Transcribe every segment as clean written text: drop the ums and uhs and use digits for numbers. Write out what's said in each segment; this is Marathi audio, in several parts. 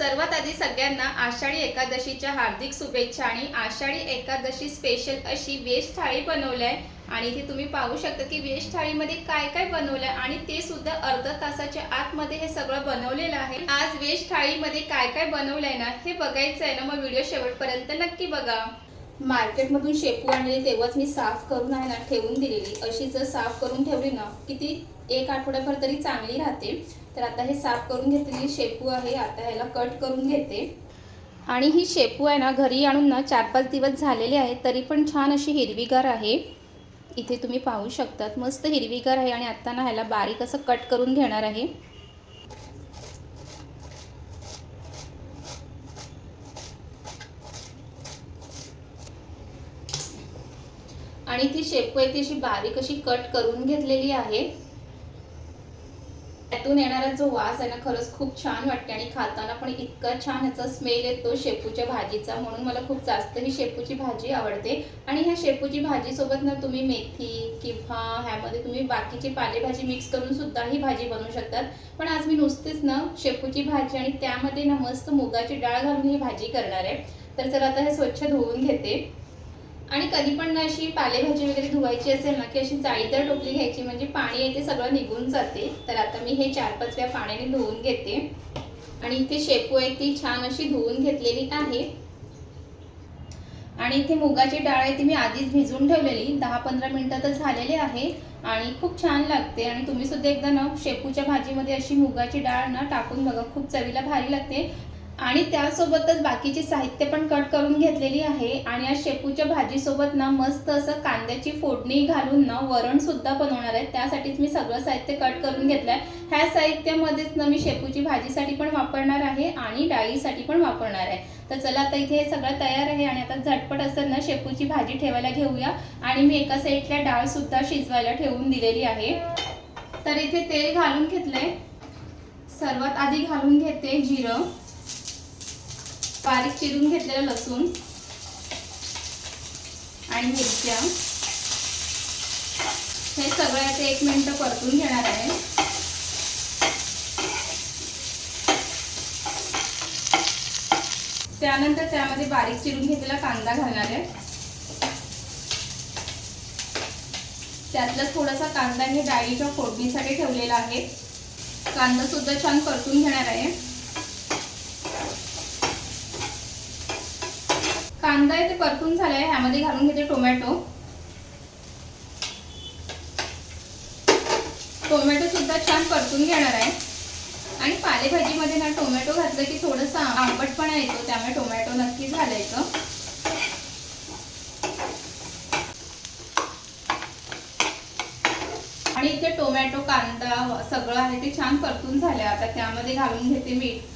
सर्वात आधी सगळ्यांना आषाढी एकादशीच्या हार्दिक शुभेच्छा। आणि आषाढी एकादशी स्पेशल अशी व्हेज थाळी बनवली आहे आणि इथे तुम्ही पाहू शकता की व्हेज थाळीमध्ये काय काय बनवलं आहे आणि ते सुद्धा अर्धा तासाच्या आतमध्ये हे सगळं बनवलेलं आहे। आज व्हेज थाळीमध्ये काय काय बनवलं आहे ना हे बघायचं आहे ना, मग व्हिडिओ शेवटपर्यंत नक्की बघा। मार्केटमधून शेपू आणलेली तेव्हाच मी साफ करून आहे ना ठेवून दिलेली। अशी जर साफ करून ठेवली ना किती एक आठवड्याभर तरी चांगली राहते। तर आता हे साफ करून घेतलेली शेपू आहे, आता ह्याला कट करून घेते। आणि ही शेपू आहे ना घरी आणून ना 4-5 दिवस झालेले आहेत तरी पण छान अशी हिरवीगार आहे। इथे तुम्ही पाहू शकतात मस्त हिरवीगार आहे। आणि आता ना ह्याला बारीक असं कट करून घेणार आहे। आणि ती शेपू आहे ती अशी बारीक अशी कट करून घेतलेली आहे। त्यातून येणारा जो वास आहे ना खरंच खूप छान वाटते आणि खाताना पण इतका छान ह्याचा स्मेल येतो शेपूच्या भाजीचा, म्हणून मला खूप जास्त ही शेपूची भाजी आवडते। आणि ह्या शेपूची भाजी सोबत ना तुम्ही मेथी किंवा ह्यामध्ये तुम्ही बाकीची पालेभाजी मिक्स करून सुद्धा ही भाजी बनवू शकतात। पण आज मी नुसतीच ना शेपूची भाजी आणि त्यामध्ये ना मस्त मुगाची डाळ घालून ही भाजी करणार आहे। तर चला आता हे स्वच्छ धुवून घेते। आणि कधी पण अशी पालेभाजी वगैरे धुवायची असेल ना की अशी जाळीदार टोपली घ्यायची, म्हणजे पाणी आहे ते सगळं निघून जाते। तर आता मी हे 4-5 वेळा पाण्याने धुवून घेते। आणि इथे शेपू आहे ती छान अशी धुवून घेतलेली आहे। आणि इथे मुगाची डाळ आहे ती मी आधीच भिजवून ठेवलेली, 10-15 मिनिटातच झालेले आहे आणि खूप छान लागते। आणि तुम्ही सुद्धा एकदा ना शेपूच्या भाजीमध्ये अशी मुगाची डाळ ना टाकून बघा, खूप चवीला भारी लागते। आणि त्यासोबतच बाकीचे साहित्य पण कट करून घेतलेली आहे। आणि या शेपूच्या भाजीसोबत ना मस्त असं कांद्याची फोडणी घालून ना वरण सुद्धा बनवणार आहे। त्यासाठीच मी सगळं साहित्य कट करून घेतलंय। ह्या साहित्यामध्येच ना मी शेपूची भाजीसाठी पण वापरणार आहे आणि डाळीसाठी पण वापरणार आहे। तर चला आता इथे हे सगळं तयार आहे आणि आता झटपट असं ना शेपूची भाजी ठेवायला घेऊया। आणि मी एका साईडला डाळ सुद्धा शिजवायला ठेवून दिलेली आहे। तर इथे तेल घालून घेतलंय। सर्वात आधी घालून घेते जिरं, बारीक चिरून घेतलेलं लसूण आणि मिरच्या। हे सगळं आता 1 मिनिट परतून घेणार आहे। त्यानंतर त्यामध्ये बारीक चिरून घेतलेला कांदा घालणार आहे। त्यातला थोडासा कांदा हे डाळीच्या फोडणीसाठी ठेवलेला आहे। कांदा सुद्धा छान परतून घेणार आहे। कांदा इथे परतून झालाय, ह्यामध्ये घालून घेते टोमॅटो। टोमॅटो सुद्धा छान परतून घेणार आहे। आणि पालेभाजीमध्ये ना टोमॅटो घातलं की थोडंसं आंबटपणा येतो, त्यामुळे टोमॅटो नक्की घालायचं। आणि इथे टोमॅटो कांदा सगळं आहे ते छान परतून झालंय। आता त्यामध्ये घालून घेते मीठ।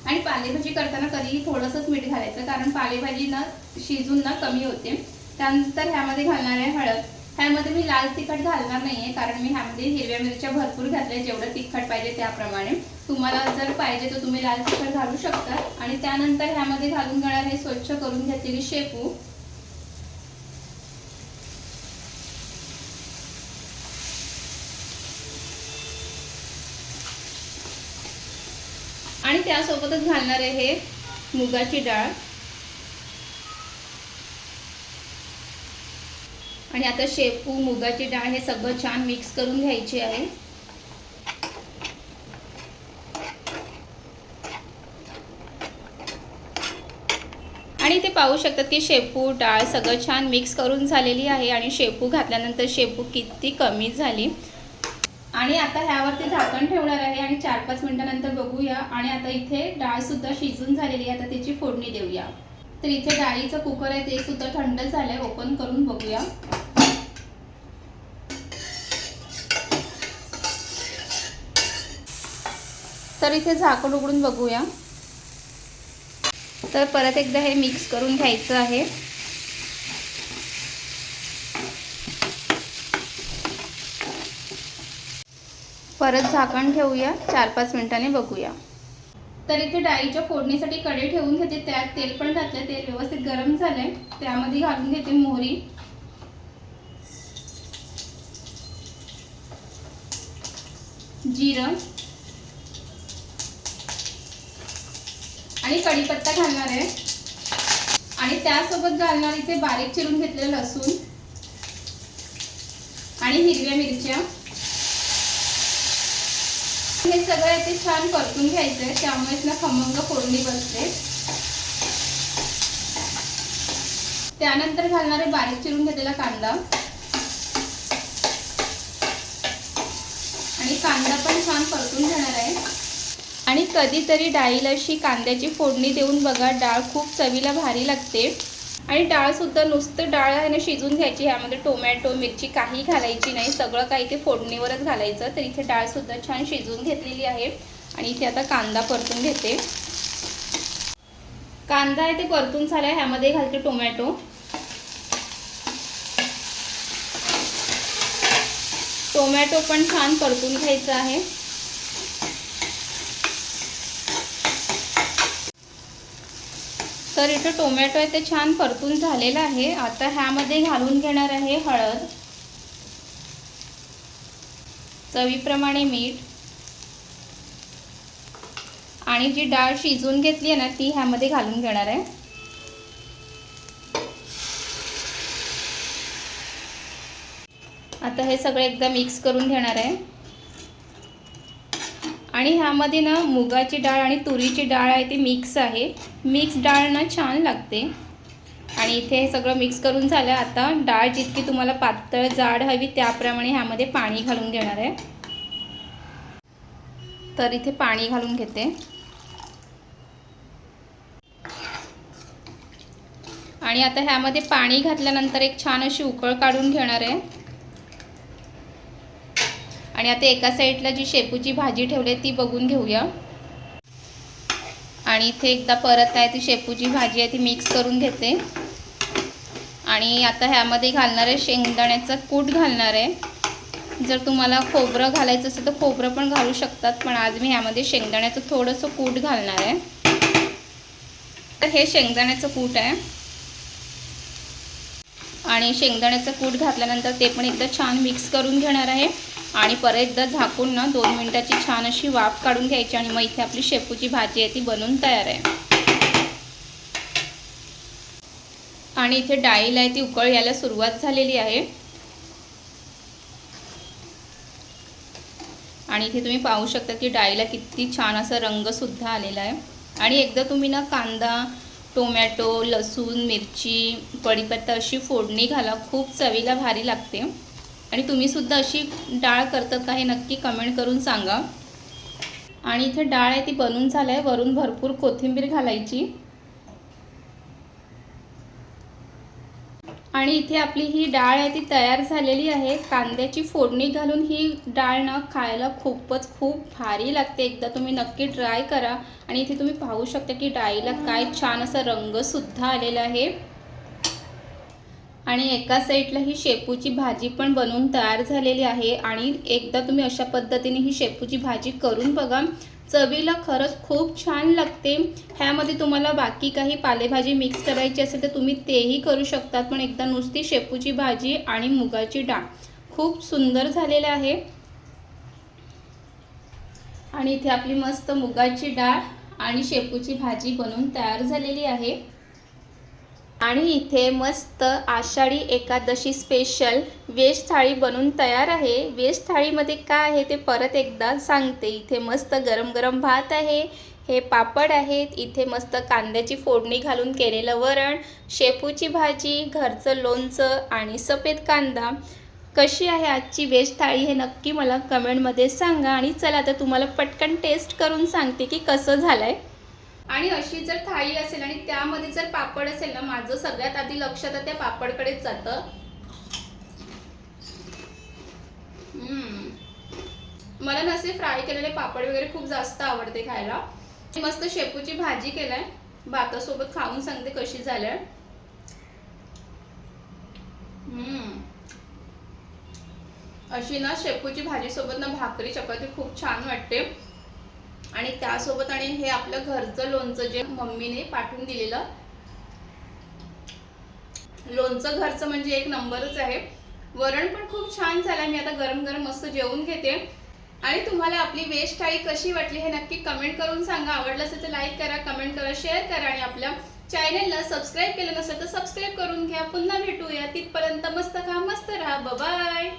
आणि पालेभाजी करताना कधीही थोडंसंच मीठ घालायचं, कारण पालेभाजी ना शिजून ना कमी होते। त्यानंतर ह्यामध्ये घालणार आहे हळद। ह्यामध्ये मी लाल तिखट घालणार नाहीये, कारण मी ह्यामध्ये हिरव्या मिरच्या भरपूर घातल्या, जेवढं तिखट पाहिजे त्याप्रमाणे। तुम्हाला जर पाहिजे तर तुम्ही लाल तिखट घालू शकता। आणि त्यानंतर ह्यामध्ये घालून घेणार आहे स्वच्छ करून घेतलेली शेपू। आणि त्यासोबतच घालणार आहे हे मुगाची डाळ। आणि आता शेपू मुगाची डाळ हे सगळं छान मिक्स करून घ्यायचे आहे। आणि ते पाहू शकतात की शेपू डाळ सगळं छान मिक्स करून झालेली आहे। आणि शेपू घातल्यानंतर शेपू किती कमी झाली। आणि आता ह्यावरती झाकण ठेवणार आहे आणि 4-5 मिनिटांनंतर बघूया। आणि आता इथे डाळ सुद्धा शिजून झालेली आहे, आता त्याची फोडणी देऊया। तर इथे डाळीचं कुकर आहे ते सुद्धा थंड झालंय, ओपन करून बघूया। तर इथे झाकण उघडून बघूया। तर परत एकदा हे मिक्स करून घ्यायचं आहे। परत झाकण ठेवूया, 4-5 मिनिटांनी बघूया। तर इथे डाळीच्या फोडणीसाठी कढई ठेवून घेते, त्यात तेल पण घातले। तेल व्यवस्थित गरम झाले, त्यामध्ये घालून घेते मोहरी, जिरं, आणि कढीपत्ता घालणार आहे आणि त्यासोबत घालणार इथे बारीक चिरून घेतलेलं लसूण आणि हिरव्या मिरच्या। हे सगळं इथे छान परतून घ्यायचं आहे, त्यामुळेच ना खमंग फोडणी बसते। त्यानंतर घालणार आहे बारीक चिरून घेतलेला कांदा आणि कांदा पण छान परतून घेणार आहे। आणि कधीतरी डाळीला अशी कांद्याची फोडणी देऊन बघा, डाळ खूप चवीला भारी लागते। आणि डाळ सुद्धा नुसतं डाळ आहे ना शिजून घ्यायची, ह्यामध्ये टोमॅटो मिरची काही घालायची नाही, सगळं काही ते फोडणीवरच घालायचं। तर इथे डाळ सुद्धा छान शिजून घेतलेली आहे आणि इथे आता कांदा परतून घेते। कांदा आहे ते परतून झालाय, ह्यामध्ये घालते टोमॅटो। टोमॅटो पण छान परतून घ्यायचा आहे। तर इथे टोमॅटो आहे ते छान परतून झालेला आहे। आता ह्यामध्ये घालून घेणार आहे हळद, चवीप्रमाणे मीठ आणि जी डाळ शिजून घेतली आहे ना ती ह्यामध्ये घालून घेणार आहे। आता हे सगळं एकदा मिक्स करून घेणार आहे आणि ह्यामध्ये ना मुगाची डाळ आणि तुरीची डाळ आहे ती मिक्स आहे, मिक्स डाळ ना छान लागते। आणि इथे हे सगळं मिक्स करून झालं। आता डाळ जितकी तुम्हाला पातळ जाड हवी त्याप्रमाणे ह्यामध्ये पाणी घालून घेणार आहे। तर इथे पाणी घालून घेते आणि आता ह्यामध्ये पाणी घातल्यानंतर एक छान अशी उकळ काढून घेणार आहे। आणि आता एका साईडला जी शेपूची भाजी ठेवली ती बघून घेऊया। आणि इथे एकदा परत आहे ती शेपूची भाजी आहे ती मिक्स करून घेते आणि आता ह्यामध्ये घालणार आहे शेंगदाण्याचा कूट घालणार आहे। जर तुम्हाला खोबरं घालायचं असेल तर खोबरं पण घालू शकतात, पण आज मी ह्यामध्ये शेंगदाण्याचं थोडंसं कूट घालणार आहे। तर हे शेंगदाण्याचं कूट आहे आणि शेंगदाण्याचं कूट घातल्यानंतर ते पण एकदा छान मिक्स करून घेणार आहे आणि परत एकदा झाकून ना 2 मिनिटाची छान अशी वाफ काढून घ्यायची आणि मग इथे आपली शेपूची भाजी आहे ती बनवून तयार आहे। आणि इथे डाळीला आहे ती उकळ यायला सुरुवात झालेली आहे आणि इथे तुम्ही पाहू शकता की डाळीला किती छान असा रंग सुद्धा आलेला आहे। आणि एकदा तुम्ही ना कांदा टोमॅटो लसूण मिरची कढीपत्ता अशी फोडणी घाला, खूप चवीला भारी लागते। आणि तुम्ही सुद्धा अशी डाळ करतात का हे नक्की कमेंट करून सांगा। आणि इथे डाळ आहे ती बनून झालंय, वरून भरपूर कोथिंबीर घालायची आणि इथे आपली ही डाळ आहे ती तयार झालेली आहे। कांद्याची फोडणी घालून ही डाळ ना खायला खूप भारी लागते, एकदा तुम्ही नक्की ट्राय करा। आणि इथे तुम्ही पाहू शकता की डाळीला काय छान असा रंग सुद्धा आलेला आहे आणि एका साईडला ही शेपूची भाजी पण बनवून तयार झालेली आहे। आणि एकदा तुम्ही अशा पद्धतीने ही शेपूची भाजी करून बघा, चवीला खरंच खूप छान लागते। ह्यामध्ये तुम्हाला बाकी काही पालेभाजी मिक्स करायची असेल तर तुम्ही तेही करू शकतात, पण एकदा नुसती शेपूची भाजी आणि मुगाची डाळ खूप सुंदर झालेली आहे। आणि इथे आपली मस्त मुगाची डाळ आणि शेपूची भाजी बनवून तयार झालेली आहे। आणि इथे मस्त आषाढी एकादशी स्पेशल व्हेज थाळी बनून तयार आहे। व्हेज थाळीमध्ये काय आहे ते परत एकदा सांगते। इथे मस्त गरम गरम भात आहे, हे पापड आहेत, इथे मस्त कांद्याची फोडणी घालून केलेलं वरण, शेपूची भाजी, घरचं लोणचं आणि सफेद कांदा। कशी आहे आजची व्हेज थाळी हे नक्की मला कमेंटमध्ये सांगा। आणि चला आता तुम्हाला पटकन टेस्ट करून सांगते की कसं झालंय। आणि अशी जर थाळी असेल आणि त्यामध्ये जर पापड असेल ना, माझं सगळ्यात आधी लक्ष तर त्या पापडकडेच जातं। मला नसे फ्राय केलेले पापड वगैरे खूप जास्त आवडते खायला। मस्त शेपूची भाजी केलाय, भातासोबत खाऊन सांगते कशी झाल्या। अशी ना शेपूची भाजी सोबत ना भाकरी चपाती खूप छान वाटते। आणि त्यासोबत आणि हे आपलं घरचं लोणचं जे मम्मीने पाठवून दिलेलं लोणचं घरचं म्हणजे एक नंबरच आहे। वरण पण खूप छान झालं, मी आता गरम गरम मस्त जेवून घेते आणि तुम्हाला आपली व्हेज थाळी कशी वाटली हे नक्की कमेंट करून सांगा. आवडलं असेल तर लाईक करा, कमेंट करा, शेअर करा आणि आपल्या चॅनलला सबस्क्राईब केलं नसेल तर सबस्क्राईब करून घ्या. पुन्हा भेटूया. तिथपर्यंत मस्त खा, मस्त राहा. बाय.